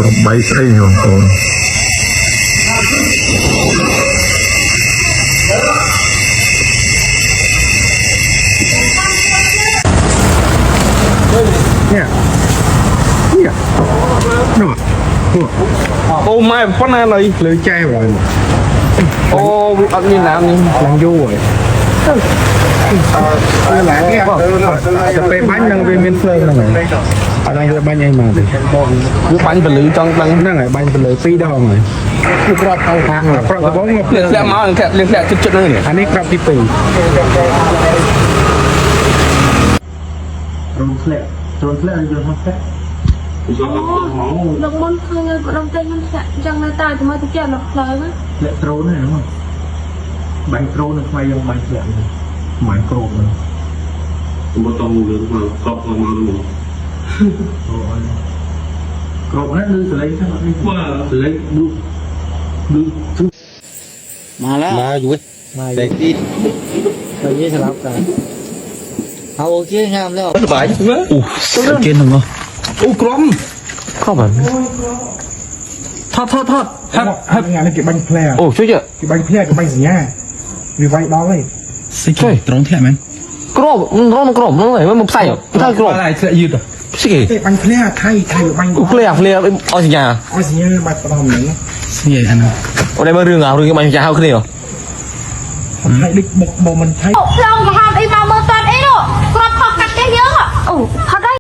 กรอบใบไส้ของโคนเนี่ยนู่นโอ้ไม่ป้อนอะไรเลยใจหวานโอ้อันนี้น้ำนี่ลังยู่เลยหลายเนี่ยจะไปบ้านยังไปเมียนเฟิร์นั่งไงอะไรจะบ้านยังมาดิ คือปั้นเป็นหรือจังจัง นั่งไงบ้านเป็นเลยปีดองเลยคือกรอบเอาทางเลยกรอบกระบอกเพื่อน เลี้ยงมาแค่จุดๆนั่นเนี่ย อันนี้กรอบที่ปีโดนแผลโดนแผลโดนแผล Được môn khơi người của đồng tên mình sẽ chẳng là tài thì mới thực hiện được lời với แผลโตรนี่นะมั้งใบโตรนี่ใครยังใบแผลหมายโกรธเลย ผมบอกต้องเรื่องมาครอบมาหมด โกรธนั่นลืออะไรทั้งหมดว่าอะไรดู มาแล้ว มาอยู่เด็กที่ ตอนนี้สลับกันเอาโอเคงามแล้ว สบายโอ้เก่งเหรอโอ้กลมเข้าแบบทอดครับงานเก็บใบแผล โอ้ช่วยเยอะ เก็บใบแผลกับใบสีหน้ามีใบดองเลย ช่วย ตรงแผลมัน กรอบนั่นไงมันใส่เหรอถ้ากรอบ อะไรเสื้อยืดอ่ะ สิเก๋ ใบแผลไทยใบ เฟลียเอาสิยา อ๋อสีหน้าใบปลอมไหนเสียอันนั้น วันนี้มาเรื่องเอาเรื่องมันจะเอาขึ้นเหรอ ไทยดิบกมันไทย Lòng của hàm y mà mơ toàn ấy độ. Còn học cắt cái nhớ ạ. Ồ, thật đấy.